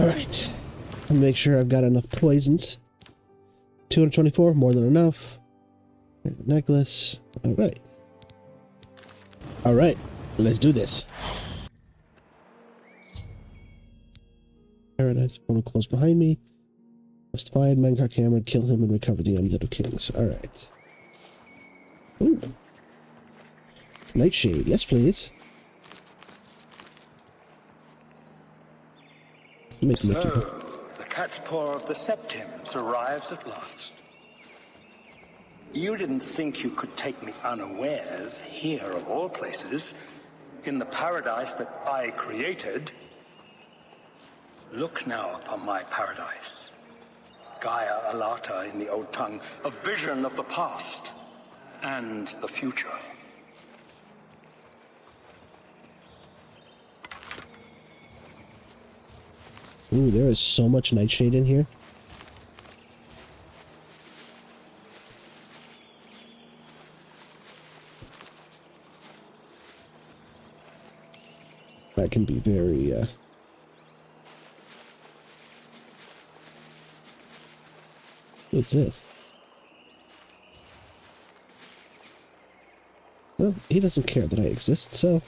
Alright. Make sure I've got enough poisons. 224, more than enough. Necklace. Alright. Alright. Let's do this. Paradise. Portal close behind me. Must find Mankar Cameron, kill him, and recover the Amulet of Kings. Alright. Ooh. Nightshade. Yes, please. So, the cat's paw of the Septims arrives at last. You didn't think you could take me unawares here, of all places, in the paradise that I created. Look now upon my paradise. Gaia Alata in the old tongue, a vision of the past and the future. Ooh, there is so much Nightshade in here. That can be very, What's this? Well, he doesn't care that I exist, so...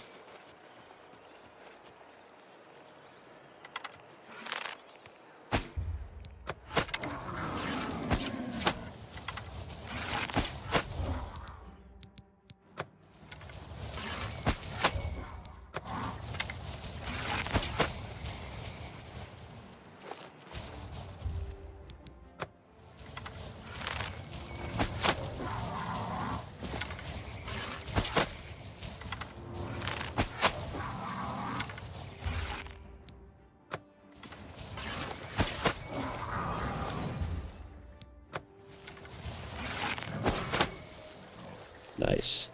Nice.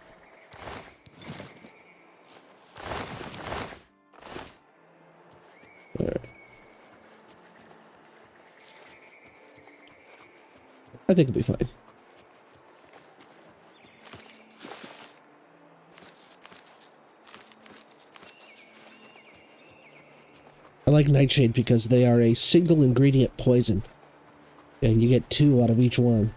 All right. I think it'll be fine. I like Nightshade because they are a single ingredient poison, and you get 2 out of each one.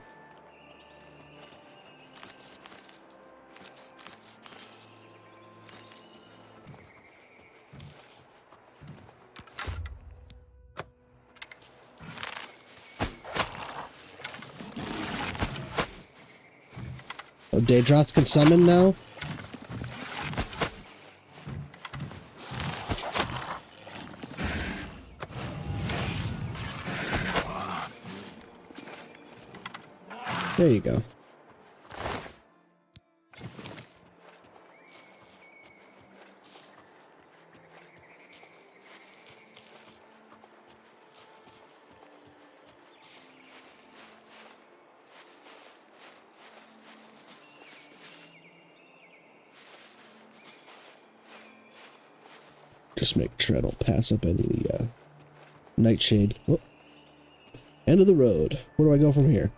Oh, Daedroth can summon now? There you go. Just make sure I don't pass up any Nightshade. Whoop. End of the road. Where do I go from here?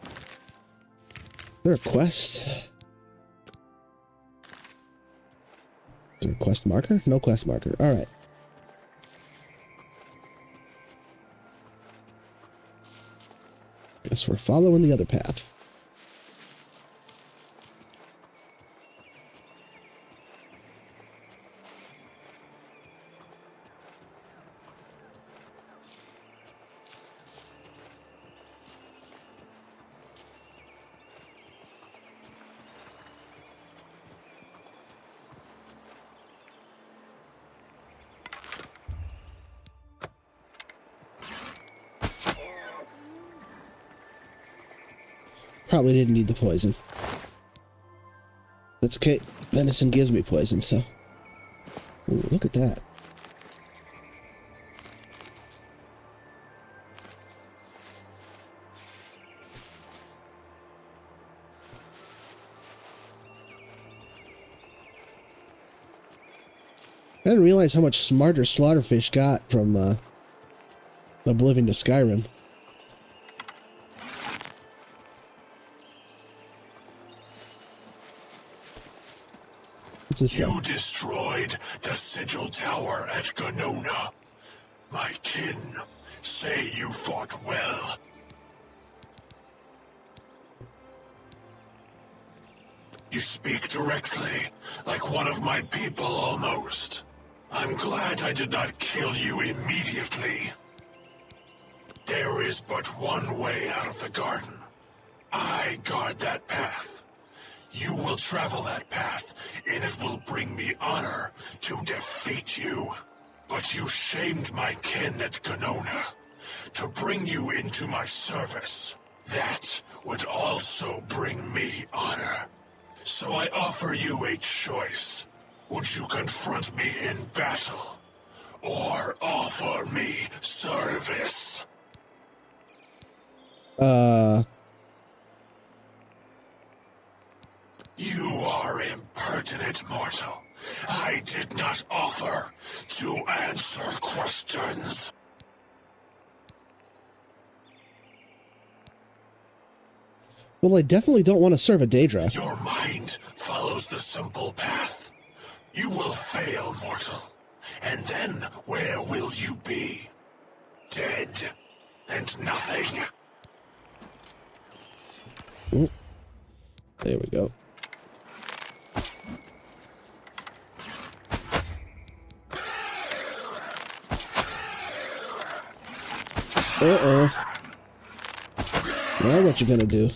Is there a quest? Is there a quest marker? No quest marker. Alright. Guess we're following the other path. Probably didn't need the poison. That's okay. Venison gives me poison, so... Ooh, look at that. I didn't realize how much smarter Slaughterfish got from Oblivion to Skyrim. What's this You one? destroyed the Sigil Tower at Ganona. My kin say you fought well. You speak directly, like one of my people almost. I'm glad I did not kill you immediately. There is but one way out of the garden. I guard that path. You will travel that path, and it will bring me honor to defeat you. But you shamed my kin at Ganona. To bring you into my service, that would also bring me honor. So I offer you a choice. Would you confront me in battle, or offer me service? You are impertinent, mortal. I did not offer to answer questions. Well, I definitely don't want to serve a Daedra. Your mind follows the simple path. You will fail, mortal. And then where will you be? Dead and nothing. Ooh. There we go. Uh-oh. Now what you gonna do?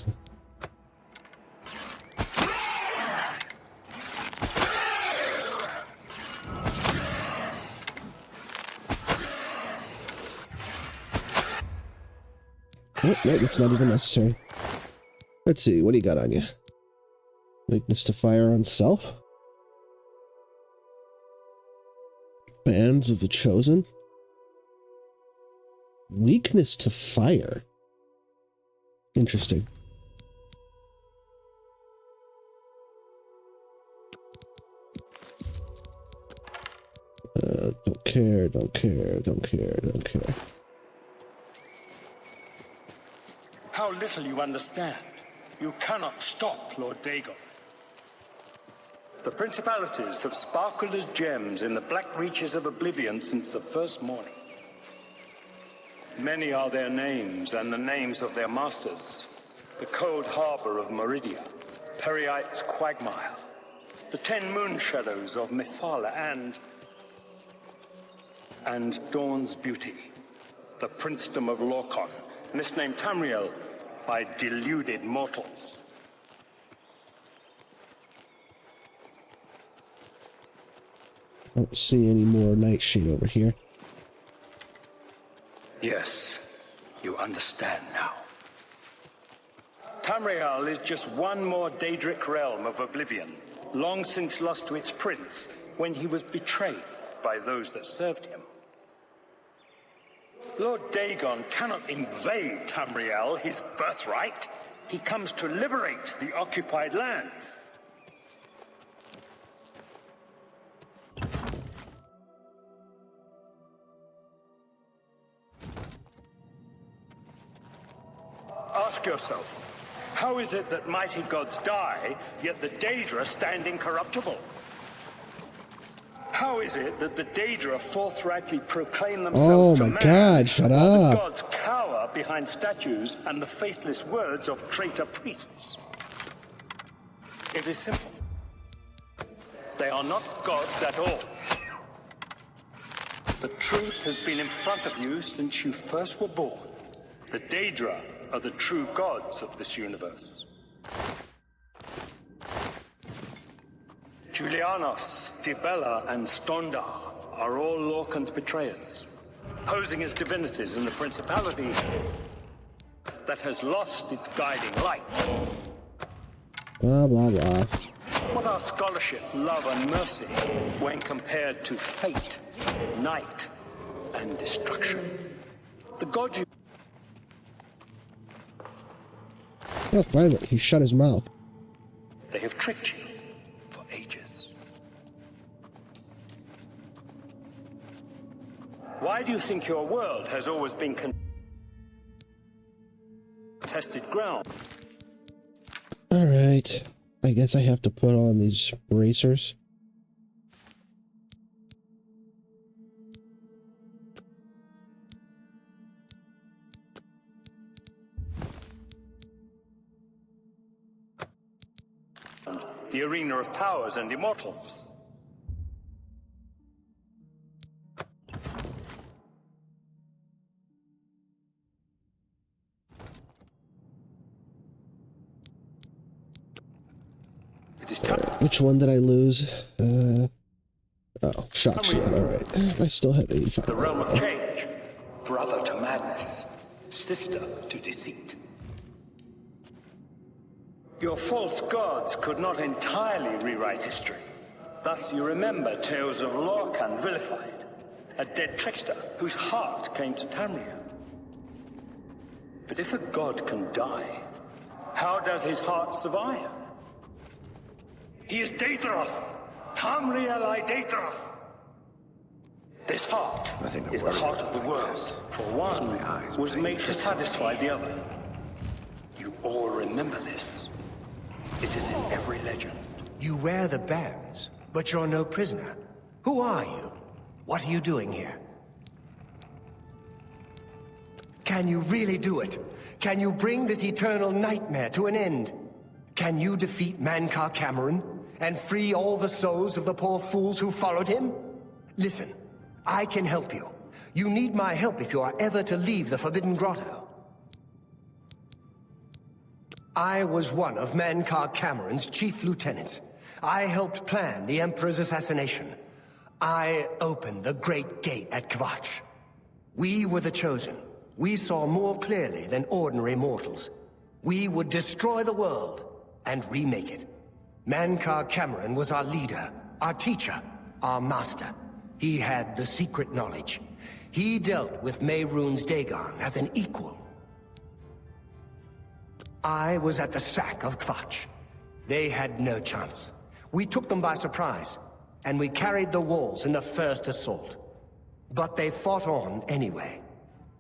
Oh, no, it's not even necessary. Let's see, what do you got on you? Weakness to fire on self? Bands of the Chosen? Weakness to fire. Interesting. Don't care, don't care, don't care, don't care. How little you understand. You cannot stop Lord Dagon. The principalities have sparkled as gems in the black reaches of oblivion since the first morning. Many are their names and the names of their masters. The cold harbor of Meridia, Periite's quagmire, the 10 moon shadows of Mythala, and Dawn's beauty, the princedom of Lorkhan, misnamed Tamriel by deluded mortals. I don't see any more Nightshade over here. Yes, you understand now. Tamriel is just one more Daedric realm of oblivion, long since lost to its prince when he was betrayed by those that served him. Lord Dagon cannot invade Tamriel, his birthright. He comes to liberate the occupied lands. Ask yourself, how is it that mighty gods die, yet the Daedra stand incorruptible? How is it that the Daedra forthrightly proclaim themselves to man, God, shut while the up. gods cower behind statues and the faithless words of traitor priests? It is simple. They are not gods at all. The truth has been in front of you since you first were born. The Daedra are the true gods of this universe. Julianos, Dibella, and Stondar are all Lorkhan's betrayers, posing as divinities in the principality that has lost its guiding light. Blah, blah, blah. What are scholarship, love, and mercy when compared to fate, night, and destruction? The gods you... Oh, finally, he shut his mouth. They have tricked you for ages. Why do you think your world has always been contested ground? Alright. I guess I have to put on these bracers. the arena of powers and immortals. It is time. Which one did I lose? Oh, shock shield. Alright. I still have 85. The realm of change, brother to madness, sister to deceit. Your false gods could not entirely rewrite history. Thus you remember tales of Lorkhan vilified, a dead trickster whose heart came to Tamriel. But if a god can die, how does his heart survive? He is Daedroth, Tamriel I Daedroth. This heart is the heart of the world, for one was made to satisfy the other. You all remember this. It is in every legend. You wear the bands, but you're no prisoner. Who are you? What are you doing here? Can you really do it? Can you bring this eternal nightmare to an end? Can you defeat Mankar Camoran and free all the souls of the poor fools who followed him? Listen, I can help you. You need my help if you are ever to leave the Forbidden Grotto. I was one of Mankar Camoran's chief lieutenants. I helped plan the Emperor's assassination. I opened the Great Gate at Kvatch. We were the chosen. We saw more clearly than ordinary mortals. We would destroy the world and remake it. Mankar Camoran was our leader, our teacher, our master. He had the secret knowledge. He dealt with Mehrunes Dagon as an equal. I was at the sack of Kvatch. They had no chance. We took them by surprise, and we carried the walls in the first assault. But they fought on anyway,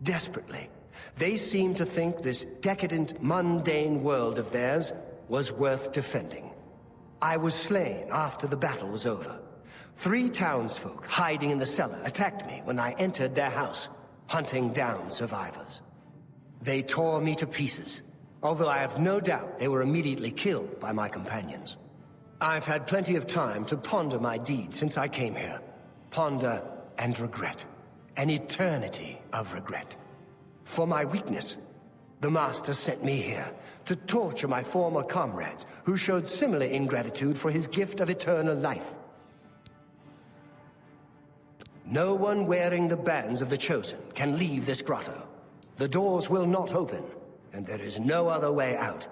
desperately. They seemed to think this decadent, mundane world of theirs was worth defending. I was slain after the battle was over. 3 townsfolk hiding in the cellar attacked me when I entered their house, hunting down survivors. They tore me to pieces, although I have no doubt they were immediately killed by my companions. I've had plenty of time to ponder my deeds since I came here. Ponder and regret. An eternity of regret. For my weakness, the Master sent me here to torture my former comrades who showed similar ingratitude for his gift of eternal life. No one wearing the bands of the Chosen can leave this grotto. The doors will not open, and there is no other way out.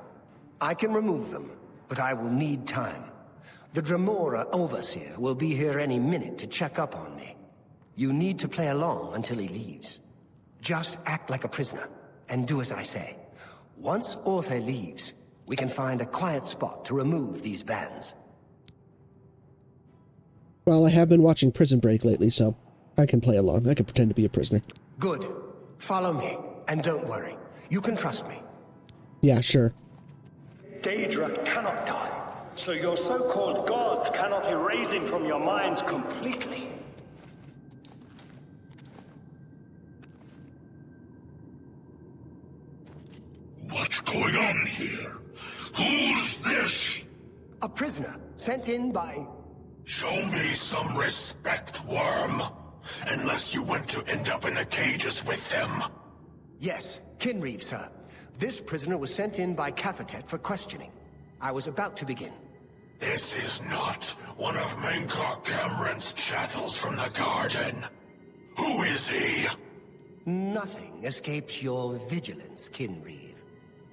I can remove them, but I will need time. The Dremora Overseer will be here any minute to check up on me. You need to play along until he leaves. Just act like a prisoner, and do as I say. Once Orthe leaves, we can find a quiet spot to remove these bands. Well, I have been watching Prison Break lately, so I can play along. I can pretend to be a prisoner. Good. Follow me, and don't worry. You can trust me. Yeah, sure. Daedra cannot die, so your so-called gods cannot erase him from your minds completely. What's going on here? Who's this? A prisoner, sent in by... Show me some respect, worm. Unless you want to end up in the cages with them. Yes, Kinreeve, sir. This prisoner was sent in by Cathatet for questioning. I was about to begin. This is not one of Mankar Camoran's chattels from the garden. Who is he? Nothing escapes your vigilance, Kinreeve.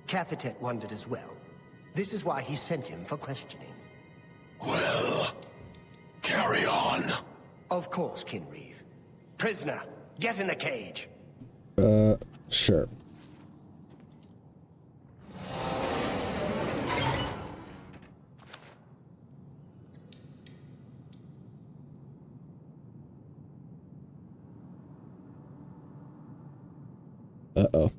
Cathatet wondered as well. This is why he sent him for questioning. Well, carry on. Of course, Kinreeve. Prisoner, get in the cage. Sure. Uh-oh.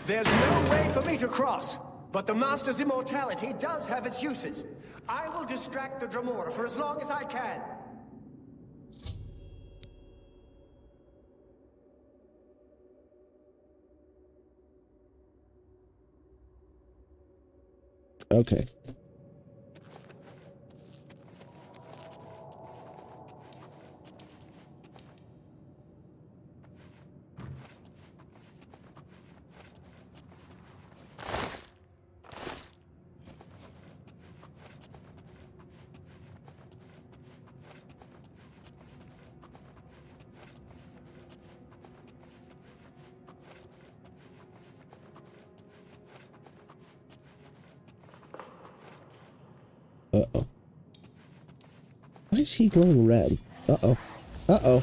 There's no way for me to cross. But the Master's immortality does have its uses. I will distract the Dremora for as long as I can. Okay. Uh-oh. Why is he glowing red? Uh-oh. Uh-oh.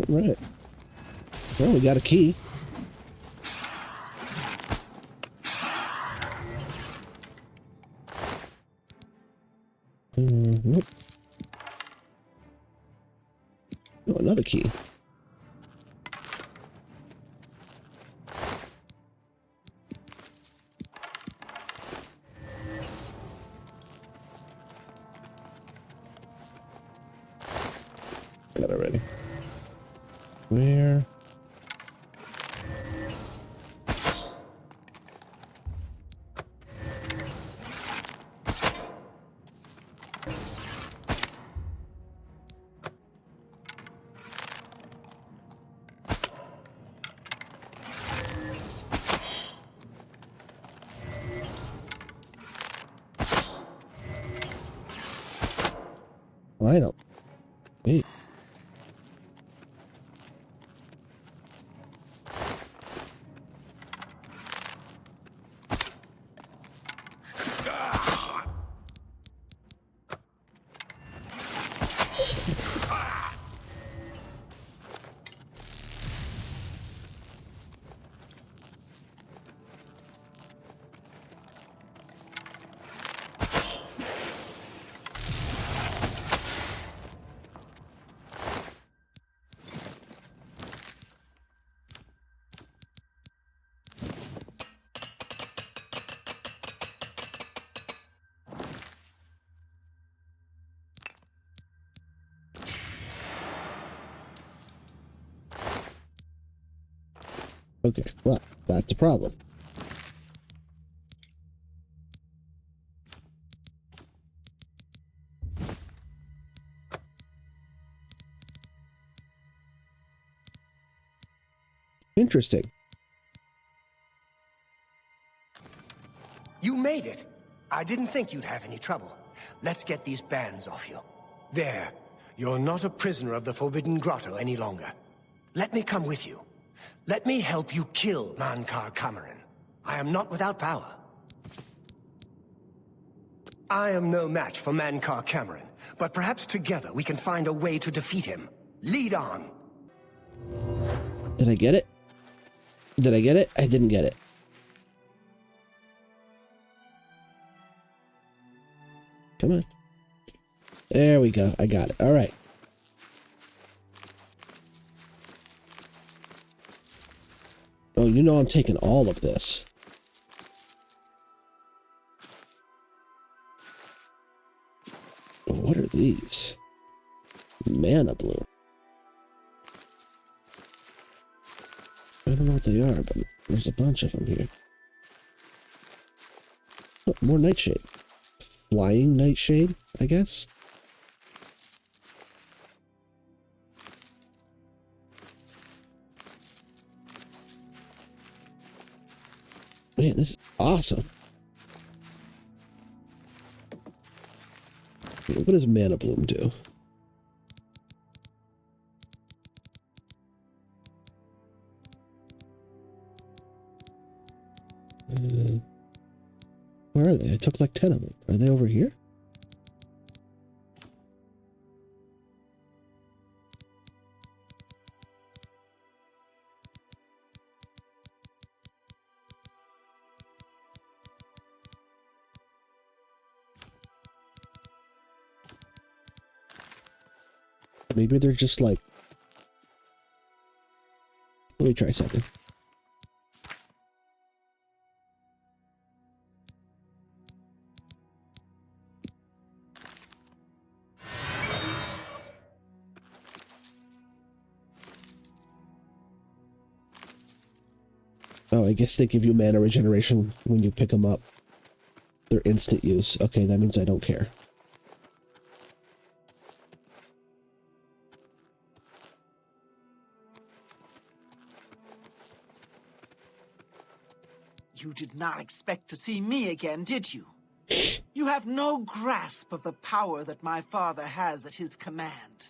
Right. Well, we got a key. Nope. Oh, another key. Got it already. Where? Well, I don't. Wait. Okay, well, that's a problem. Interesting. You made it. I didn't think you'd have any trouble. Let's get these bands off you. There. You're not a prisoner of the Forbidden Grotto any longer. Let me come with you. Let me help you kill Mankar Camoran. I am not without power. I am no match for Mankar Camoran, but perhaps together we can find a way to defeat him. Lead on. Did I get it? Did I get it? I didn't get it. Come on. There we go. I got it. All right. Oh, you know I'm taking all of this. What are these? Mana bloom. I don't know what they are, but there's a bunch of them here. Oh, more nightshade. Flying nightshade, I guess? Man, this is awesome. What does Mana Bloom do? Where are they? I took like 10 of them. Are they over here? Maybe they're just like... Let me try something. Oh, I guess they give you mana regeneration when you pick them up. They're instant use. Okay, that means I don't care. You did not expect to see me again, did you? You have no grasp of the power that my father has at his command.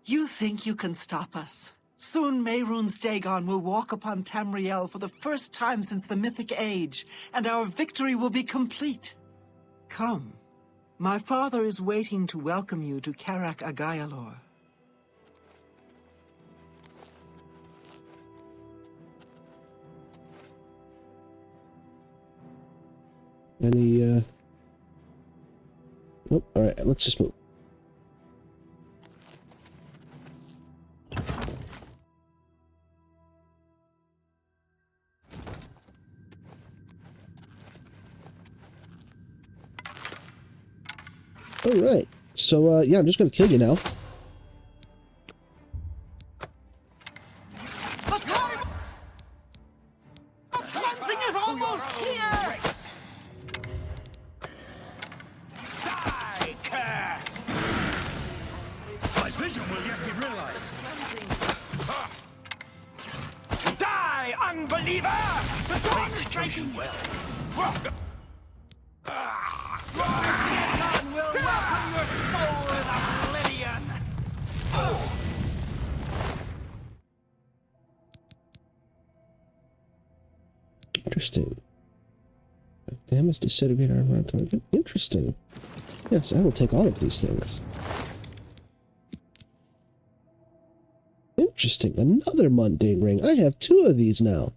You think you can stop us? Soon Mehrunes Dagon will walk upon Tamriel for the first time since the Mythic Age, and our victory will be complete. Come. My father is waiting to welcome you to Karak Agayalor. Any, Oh, alright, let's just move. Alright, so, yeah, I'm just gonna kill you now. The time of cleansing is almost here! Die, Kerr! My vision will yet be realized. Die, unbeliever! The dawn is breaking well. None will welcome your soul in oblivion! Interesting. Damage disintegrate armor on target. Interesting. Yes, I will take all of these things. Interesting. Another mundane ring. I have 2 of these now.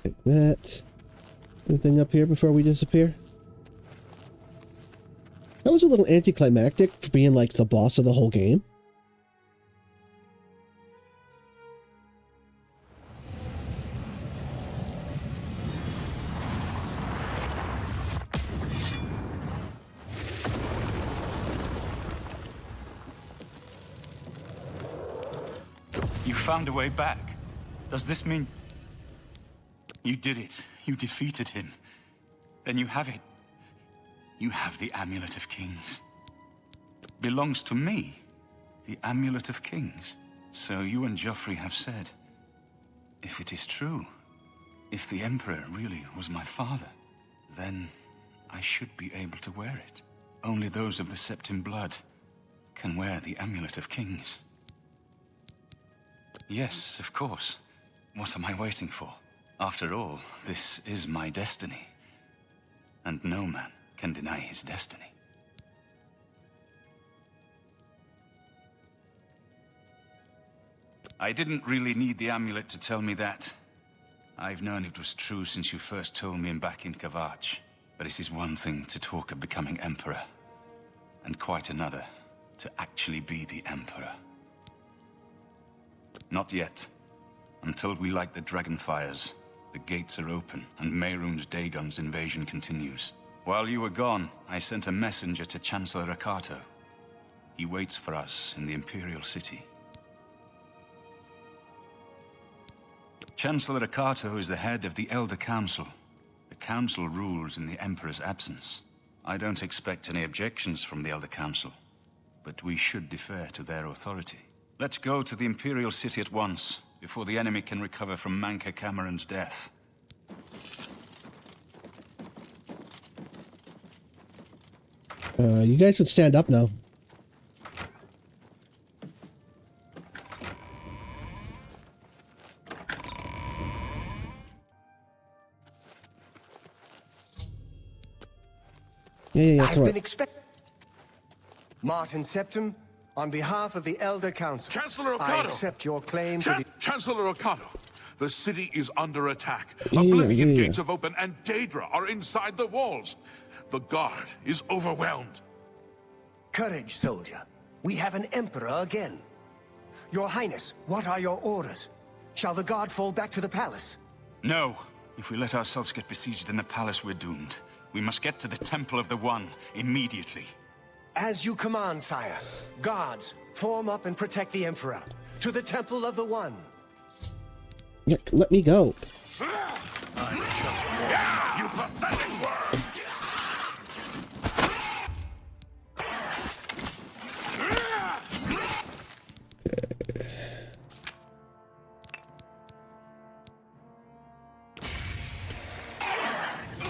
Like that. Anything up here before we disappear? That was a little anticlimactic for being like the boss of the whole game. You found a way back. Does this mean... You did it. You defeated him. Then you have it. You have the Amulet of Kings. Belongs to me. The Amulet of Kings. So you and Joffrey have said. If it is true, if the Emperor really was my father, then I should be able to wear it. Only those of the Septim blood can wear the Amulet of Kings. Yes, of course. What am I waiting for? After all, this is my destiny. And no man can deny his destiny. I didn't really need the amulet to tell me that. I've known it was true since you first told me back in Kvatch. But it is one thing to talk of becoming Emperor, and quite another to actually be the Emperor. Not yet. Until we light the Dragonfires, the gates are open, and Mehrunes Dagon's invasion continues. While you were gone, I sent a messenger to Chancellor Akato. He waits for us in the Imperial City. Chancellor Akato is the head of the Elder Council. The Council rules in the Emperor's absence. I don't expect any objections from the Elder Council, but we should defer to their authority. Let's go to the Imperial City at once, before the enemy can recover from Manka Cameron's death. You guys can stand up now. Yeah, I've come been on. expecting. Martin Septim, on behalf of the Elder Council, Chancellor I Okado! accept your claim to the... Chancellor Okado! The city is under attack. Yeah, Oblivion yeah. gates have opened and Daedra are inside the walls. The guard is overwhelmed. Courage, soldier. We have an emperor again. Your Highness, what are your orders? Shall the guard fall back to the palace? No. If we let ourselves get besieged in the palace, we're doomed. We must get to the Temple of the One immediately. As you command, sire. Guards, form up and protect the emperor. To the Temple of the One. Yeah, let me go. You pathetic worm!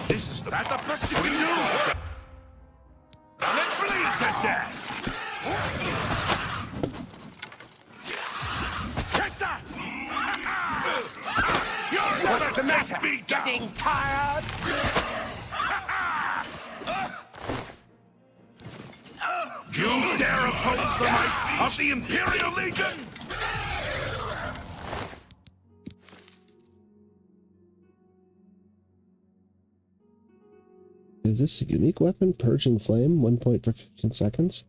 This is the best you can do! Now let's bleed to death! Take that! You're What's the matter? Be down. Getting tired? You dare oppose the might of the Imperial Legion? Is this a unique weapon? Purging Flame, 1 point for 15 seconds.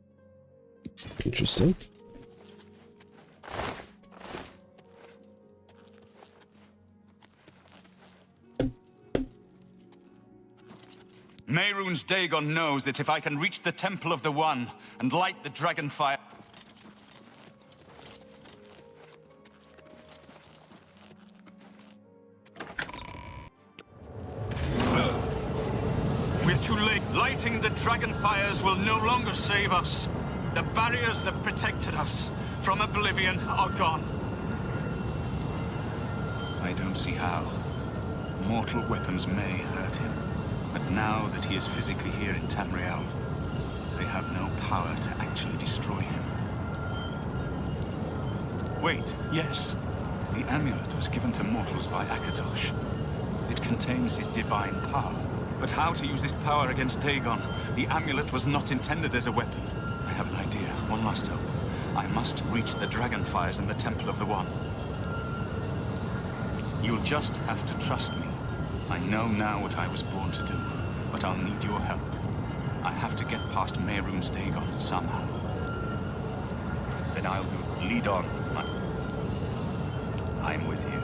Interesting. Mehrunes Dagon knows that if I can reach the Temple of the One and light the dragon fire... We're too late. Lighting the dragon fires will no longer save us. The barriers that protected us from oblivion are gone. I don't see how. Mortal weapons may hurt him. But now that he is physically here in Tamriel, they have no power to actually destroy him. Wait, yes. The amulet was given to mortals by Akatosh. It contains his divine power. But how to use this power against Dagon? The amulet was not intended as a weapon. I have an idea. One last hope. I must reach the dragon fires in the Temple of the One. You'll just have to trust me. I know now what I was born to do, but I'll need your help. I have to get past Mehrunes Dagon somehow. Then I'll do. Lead on. I'm with you.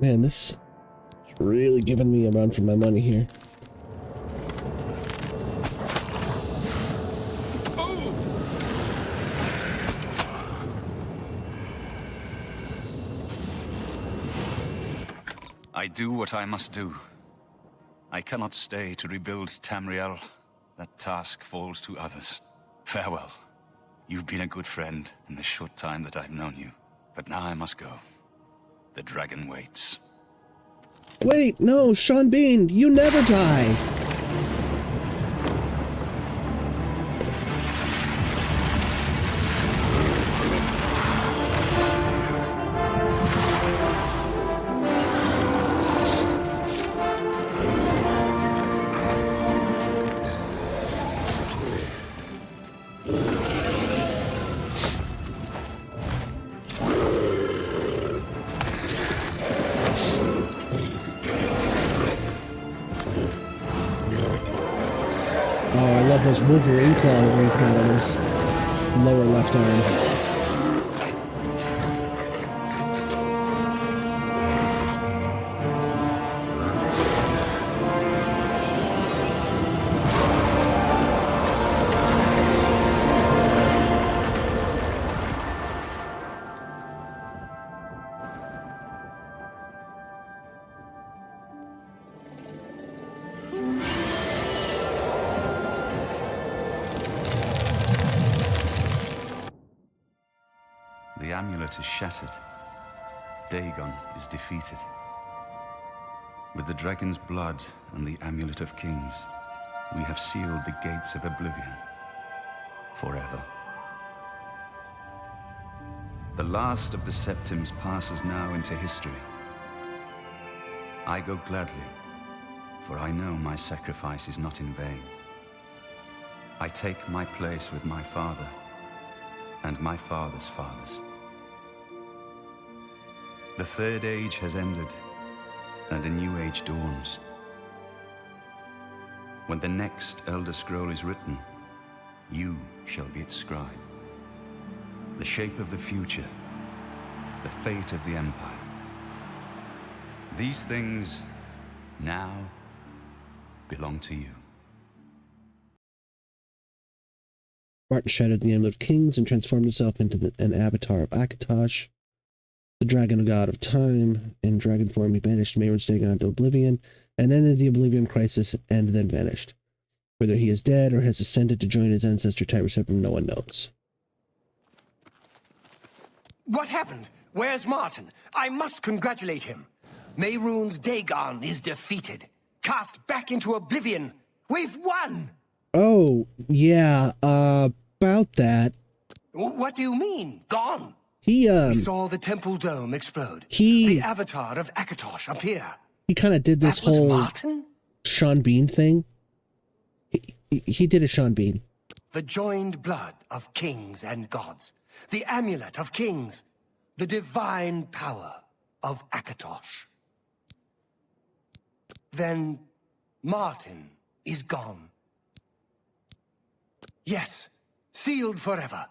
Man, this is really giving me a run for my money here. I do what I must do. I cannot stay to rebuild Tamriel. That task falls to others. Farewell. You've been a good friend in the short time that I've known you. But now I must go. The dragon waits. Wait, no, Sean Bean, you never die. Oh, I love those Wolverine claws that he's got on his lower left arm. The amulet is shattered. Dagon is defeated. With the dragon's blood and the amulet of kings, we have sealed the gates of oblivion forever. The last of the Septims passes now into history. I go gladly, for I know my sacrifice is not in vain. I take my place with my father and my father's fathers. The Third Age has ended, and a new age dawns. When the next Elder Scroll is written, you shall be its scribe. The shape of the future, the fate of the Empire. These things now belong to you. Martin shattered the Amulet of Kings and transformed himself into an avatar of Akatosh, the dragon god of time. In dragon form, he banished Mehrunes Dagon into oblivion and ended the Oblivion Crisis and then vanished. Whether he is dead or has ascended to join his ancestor Tiber Septim, no one knows. What happened? Where's Martin? I must congratulate him. Mehrunes Dagon is defeated. Cast back into oblivion. We've won! Oh, yeah, about that. What do you mean? Gone? He saw the temple dome explode. He- The avatar of Akatosh appear. He kind of did this That was whole Martin? Sean Bean thing. He did a Sean Bean. The joined blood of kings and gods. The amulet of kings. The divine power of Akatosh. Then Martin is gone. Yes, sealed forever.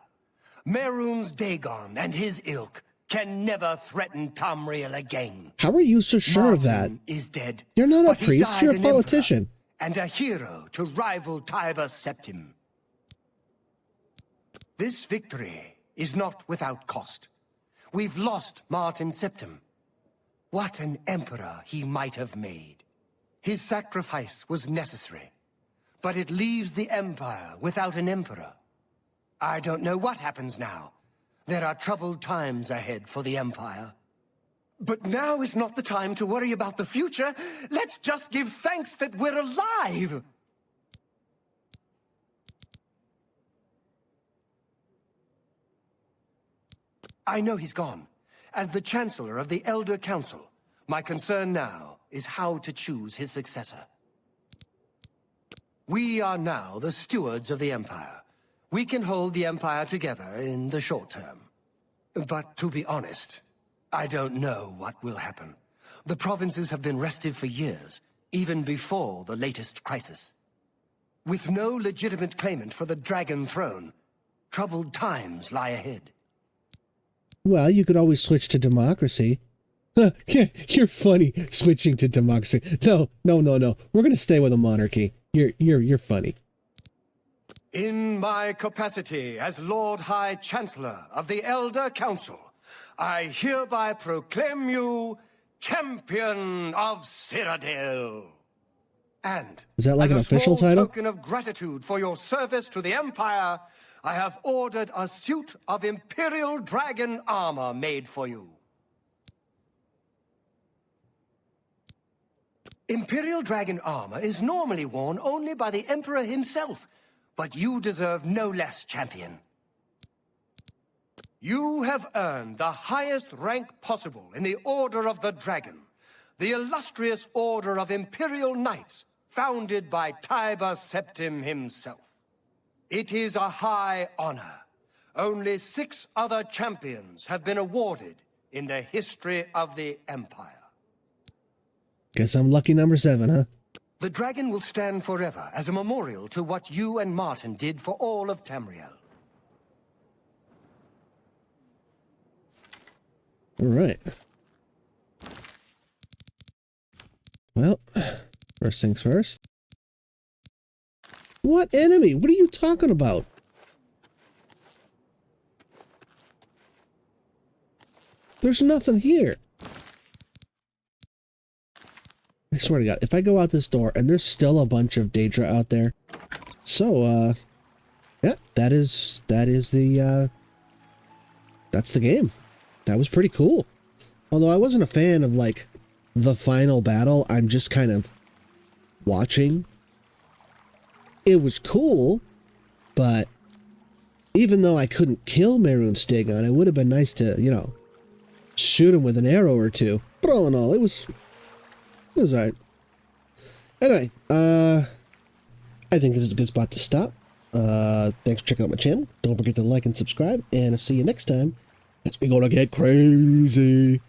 Mehrunes Dagon and his ilk can never threaten Tamriel again. How are you so sure of that? Martin is dead. You're not a but he priest, died you're a an politician. emperor and a hero to rival Tiber Septim. This victory is not without cost. We've lost Martin Septim. What an emperor he might have made. His sacrifice was necessary, but it leaves the Empire without an emperor. I don't know what happens now. There are troubled times ahead for the Empire. But now is not the time to worry about the future. Let's just give thanks that we're alive! I know he's gone. As the Chancellor of the Elder Council, my concern now is how to choose his successor. We are now the stewards of the Empire. We can hold the Empire together in the short term. But to be honest, I don't know what will happen. The provinces have been restive for years, even before the latest crisis. With no legitimate claimant for the Dragon Throne, troubled times lie ahead. Well, you could always switch to democracy. You're funny, switching to democracy. No. We're going to stay with a monarchy. You're funny. In my capacity as Lord High Chancellor of the Elder Council, I hereby proclaim you Champion of Cyrodiil. And Is that like an official as a small title? token of gratitude for your service to the Empire, I have ordered a suit of Imperial Dragon armor made for you. Imperial Dragon armor is normally worn only by the Emperor himself, but you deserve no less, champion. You have earned the highest rank possible in the Order of the Dragon, the illustrious Order of Imperial Knights, founded by Tiber Septim himself. It is a high honor. Only 6 other champions have been awarded in the history of the Empire. Guess I'm lucky number 7, huh? The dragon will stand forever as a memorial to what you and Martin did for all of Tamriel. All right. Well, first things first. What enemy? What are you talking about? There's nothing here. I swear to God, if I go out this door and there's still a bunch of Daedra out there. So, yeah, that's the game. That was pretty cool. Although I wasn't a fan of, like, the final battle. I'm just kind of watching. It was cool, but even though I couldn't kill Mehrunes Dagon, it would have been nice to, you know, shoot him with an arrow or two. But all in all, it was alright. Anyway, I think this is a good spot to stop. Thanks for checking out my channel. Don't forget to like and subscribe, and I'll see you next time as we gonna get crazy.